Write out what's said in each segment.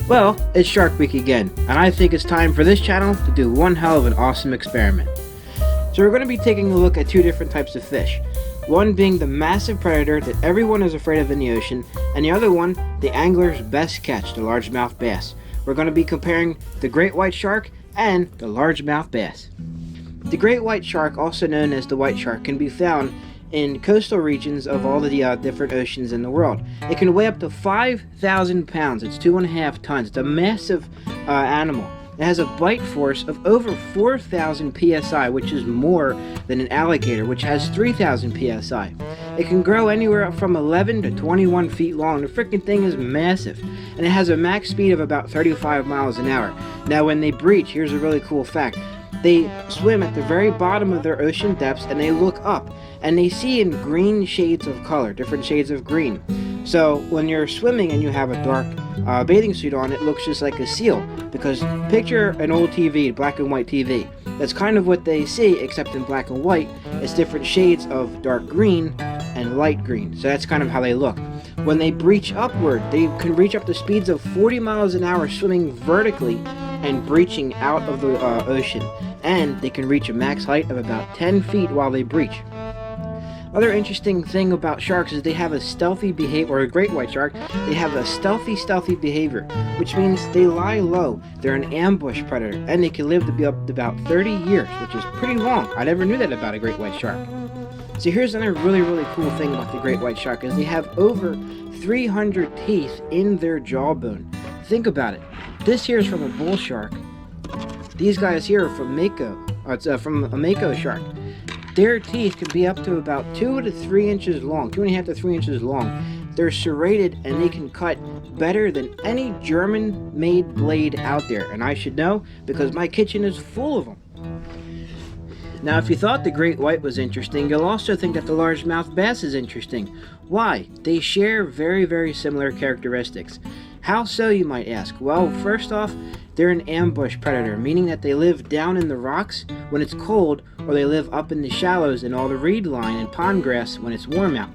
Well, it's Shark Week again, and I think it's time for this channel to do one hell of an awesome experiment. So we're going to be taking a look at two different types of fish. One being the massive predator that everyone is afraid of in the ocean, and the other one, the angler's best catch, the largemouth bass. We're going to be comparing the great white shark and the largemouth bass. The great white shark, also known as the white shark, can be found in coastal regions of all the different oceans in the world. It can weigh up to 5,000 pounds. It's 2.5 tons. It's a massive animal. It has a bite force of over 4,000 psi, which is more than an alligator, which has 3,000 psi. It can grow anywhere from 11 to 21 feet long. The freaking thing is massive, and it has a max speed of about 35 miles an hour. Now, when they breach, here's a really cool fact. They swim at the very bottom of their ocean depths, and they look up, and they see in green shades of color, different shades of green. So when you're swimming and you have a dark bathing suit on, it looks just like a seal, because picture an old TV, black and white TV. That's kind of what they see, except in black and white. It's different shades of dark green and light green. So that's kind of how they look. When they breach upward, they can reach up to speeds of 40 miles an hour swimming vertically and breaching out of the ocean. And they can reach a max height of about 10 feet while they breach. Other interesting thing about sharks is they have a stealthy behavior, or a great white shark, they have a stealthy behavior, which means they lie low. They're an ambush predator, and they can live to be up to about 30 years, which is pretty long. I never knew that about a great white shark. So here's another really cool thing about the great white shark is they have over 300 teeth in their jawbone. Think about it. This here is from a bull shark. These guys here are from Mako. It's from a Mako shark. Their teeth can be up to about 2 to 3 inches long, 2.5 to 3 inches long. They're serrated and they can cut better than any German-made blade out there. And I should know because my kitchen is full of them. Now, if you thought the great white was interesting, you'll also think that the largemouth bass is interesting. Why? They share very similar characteristics. How so, you might ask? Well, first off, they're an ambush predator, meaning that they live down in the rocks when it's cold, or they live up in the shallows in all the reed line and pond grass when it's warm out,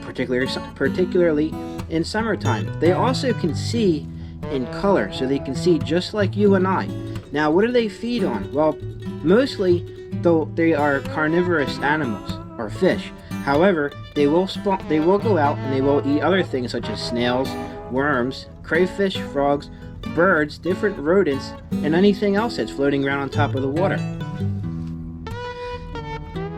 particularly in summertime. They also can see in color, so they can see just like you and I. Now, what do they feed on? Well, mostly, though, they are carnivorous animals, or fish. However, they will go out and they will eat other things such as snails, worms, crayfish, frogs, birds, different rodents, and anything else that's floating around on top of the water.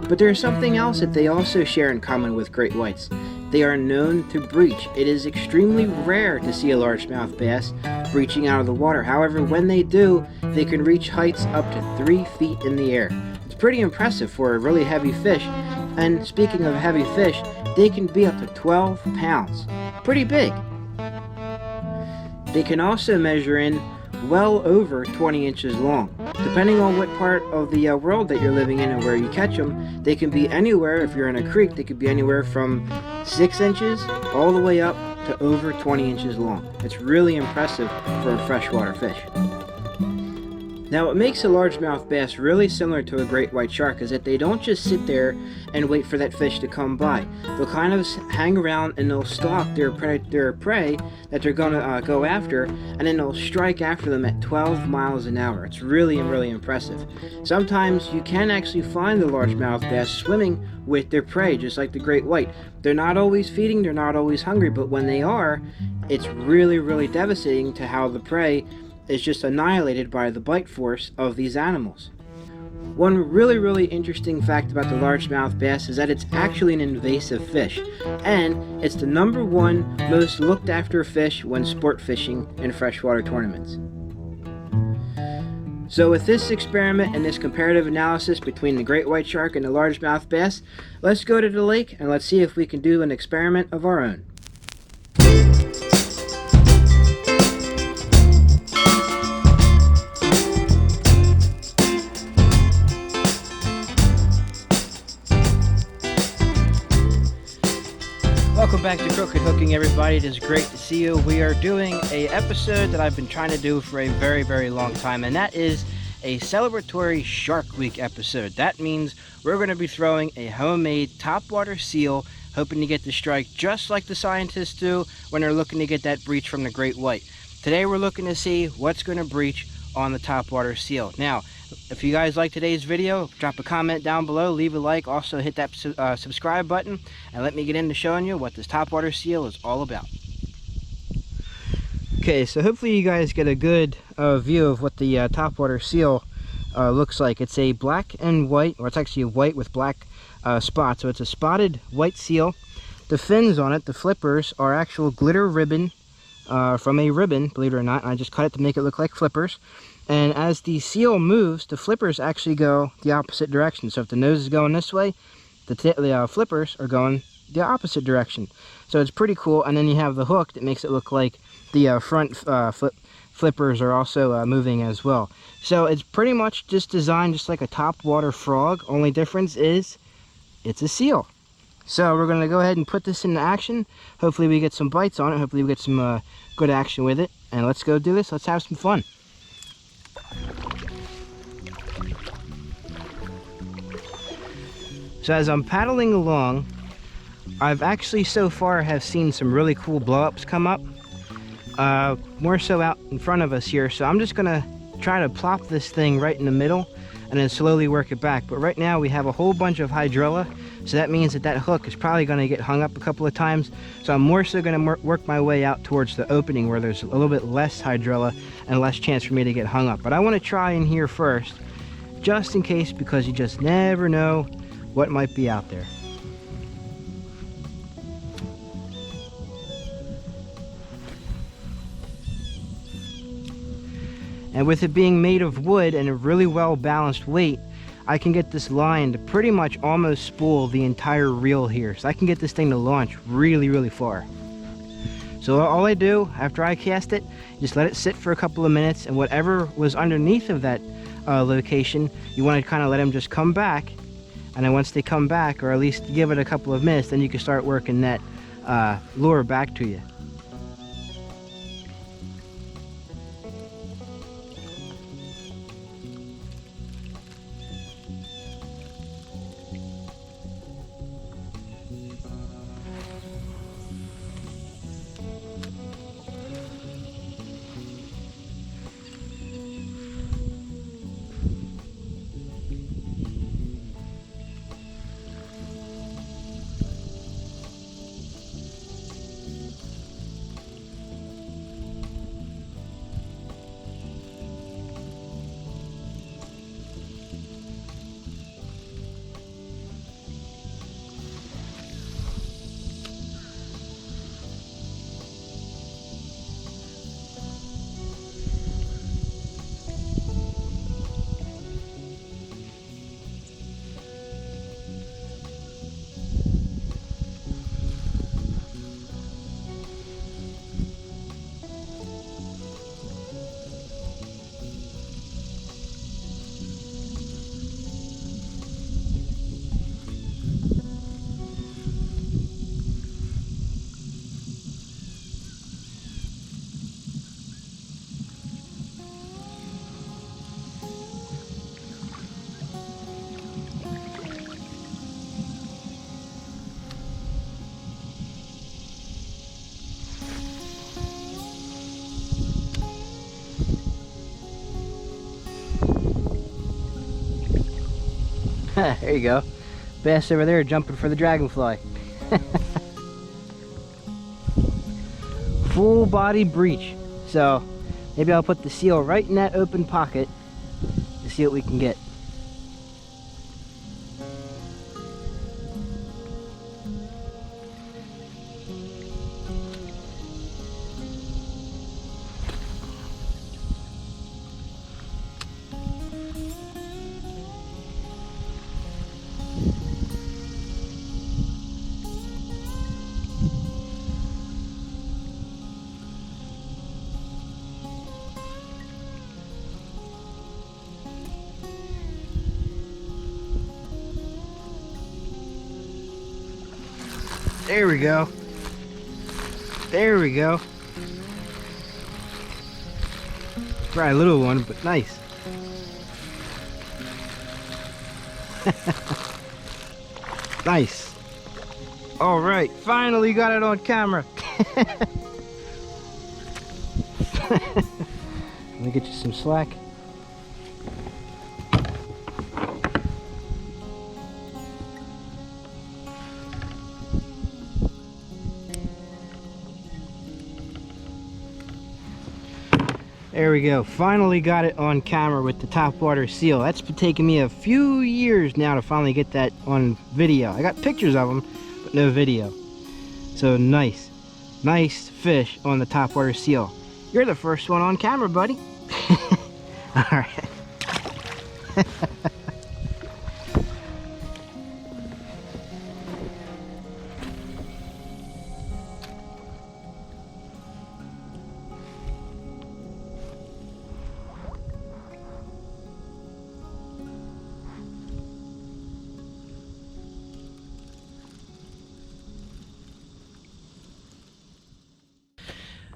But there's something else that they also share in common with great whites. They are known to breach. It is extremely rare to see a largemouth bass breaching out of the water. However, when they do, they can reach heights up to 3 feet in the air. It's pretty impressive for a really heavy fish. And speaking of heavy fish, they can be up to 12 pounds. Pretty big. They can also measure in well over 20 inches long. Depending on what part of the world that you're living in and where you catch them, they can be anywhere. If you're in a creek, they could be anywhere from 6 inches all the way up to over 20 inches long. It's really impressive for a freshwater fish. Now, what makes a largemouth bass really similar to a great white shark is that they don't just sit there and wait for that fish to come by. They'll kind of hang around and they'll stalk their prey that they're going to go after, and then they'll strike after them at 12 miles an hour. It's really impressive. Sometimes you can actually find the largemouth bass swimming with their prey, just like the great white. They're not always feeding, they're not always hungry, but when they are, it's really devastating to how the prey is just annihilated by the bite force of these animals. One really interesting fact about the largemouth bass is that it's actually an invasive fish, and it's the #1 most looked after fish when sport fishing in freshwater tournaments. So with this experiment and this comparative analysis between the great white shark and the largemouth bass, let's go to the lake and let's see if we can do an experiment of our own. Welcome back to Crooked Hooking, everybody. It is great to see you. We are doing a episode that I've been trying to do for a very long time, and that is a celebratory Shark Week episode. That means we're going to be throwing a homemade topwater seal, hoping to get the strike just like the scientists do when they're looking to get that breach from the great white. Today we're looking to see what's going to breach on the topwater seal. Now, if you guys like today's video, drop a comment down below, leave a like, also hit that subscribe button, and let me get into showing you what this topwater seal is all about. Okay, so hopefully you guys get a good view of what the topwater seal looks like. It's a black and white, or it's actually a white with black spots, so it's a spotted white seal. The fins on it, the flippers, are actual glitter ribbon from a ribbon, believe it or not. I just cut it to make it look like flippers. And as the seal moves, the flippers actually go the opposite direction. So if the nose is going this way, the flippers are going the opposite direction. So it's pretty cool. And then you have the hook that makes it look like the front flippers are also moving as well. So it's pretty much just designed just like a topwater frog. Only difference is it's a seal. So we're going to go ahead and put this into action. Hopefully we get some bites on it. Hopefully we get some good action with it. And let's go do this. Let's have some fun. So as I'm paddling along, I've actually so far have seen some really cool blow-ups come up. More so out in front of us here. So I'm just going to try to plop this thing right in the middle and then slowly work it back. But right now we have a whole bunch of hydrilla, so that means that hook is probably going to get hung up a couple of times. So I'm more so going to work my way out towards the opening where there's a little bit less hydrilla and less chance for me to get hung up. But I want to try in here first, just in case, because you just never know what might be out there. And with it being made of wood and a really well balanced weight, I can get this line to pretty much almost spool the entire reel here. So I can get this thing to launch really, really far. So all I do after I cast it, just let it sit for a couple of minutes, and whatever was underneath of that location, you want to kind of let them just come back. And then once they come back, or at least give it a couple of minutes, then you can start working that lure back to you. There you go. Bass over there jumping for the dragonfly. Full body breach. So maybe I'll put the seal right in that open pocket to see what we can get. There we go. There we go. Probably a little one, but nice. Nice. All right, finally got it on camera. Let me get you some slack. There we go. Finally got it on camera with the topwater seal. That's been taking me a few years now to finally get that on video. I got pictures of them, but no video. So nice. Nice fish on the topwater seal. You're the first one on camera, buddy. All right.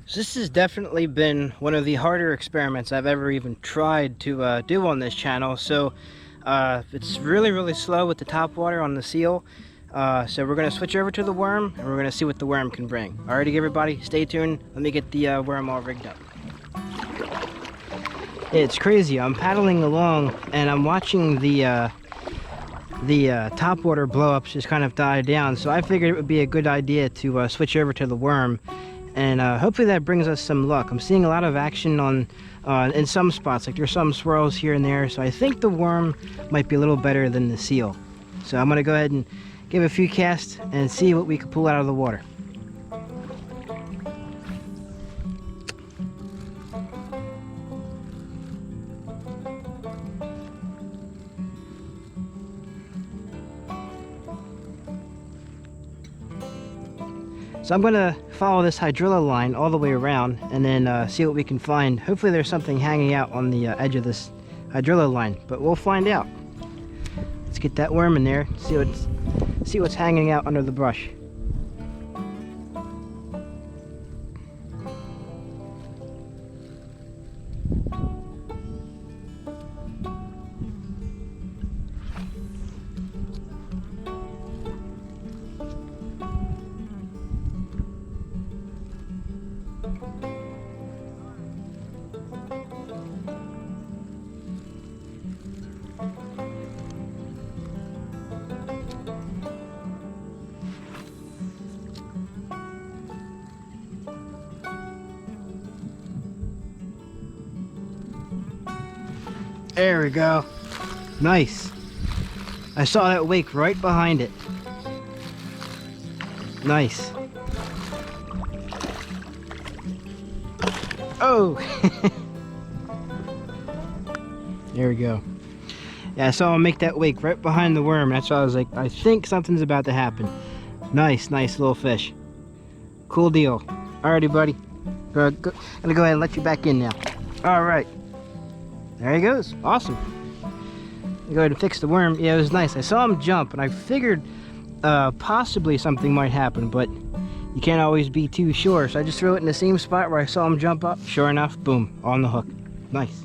So this has definitely been one of the harder experiments I've ever even tried to do on this channel. So it's really slow with the top water on the seal. So we're going to switch over to the worm, and we're going to see what the worm can bring. Alrighty everybody, stay tuned. Let me get the worm all rigged up. It's crazy. I'm paddling along and I'm watching the top water blow-ups just kind of die down. So I figured it would be a good idea to switch over to the worm. And hopefully that brings us some luck. I'm seeing a lot of action on in some spots, like there's some swirls here and there. So I think the worm might be a little better than the seal. So I'm gonna go ahead and give a few casts and see what we can pull out of the water. So I'm going to follow this hydrilla line all the way around and then see what we can find. Hopefully there's something hanging out on the edge of this hydrilla line, but we'll find out. Let's get that worm in there, see what's hanging out under the brush. There we go. Nice. I saw that wake right behind it. Nice. Oh! There we go. Yeah, I saw him make that wake right behind the worm. That's why I was like, I think something's about to happen. Nice little fish. Cool deal. Alrighty, buddy. I'm gonna go ahead and let you back in now. Alright. There he goes. Awesome. Go ahead and fix the worm. Yeah, it was nice. I saw him jump, and I figured possibly something might happen, but you can't always be too sure. So I just threw it in the same spot where I saw him jump up. Sure enough, boom, on the hook. Nice.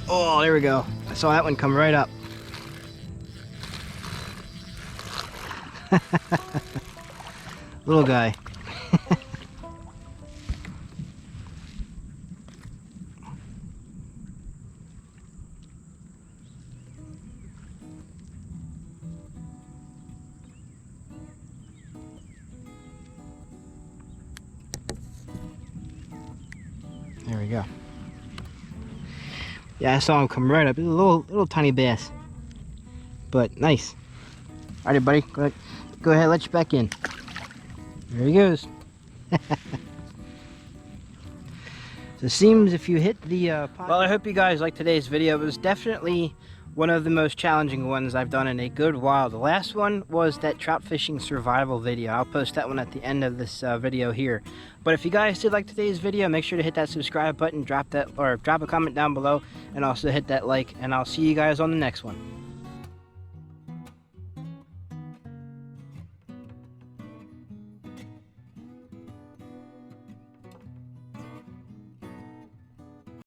Oh, there we go. I saw that one come right up. Little guy. There we go. Yeah, I saw him come right up. He's a little tiny bass, but nice. Alrighty, buddy. Go ahead, let you back in. There he goes. So it seems if you hit the well, I hope you guys liked today's video. It was definitely one of the most challenging ones I've done in a good while. The last one was that trout fishing survival video. I'll post that one at the end of this video here. But if you guys did like today's video, make sure to hit that subscribe button, drop a comment down below, and also hit that like, and I'll see you guys on the next one.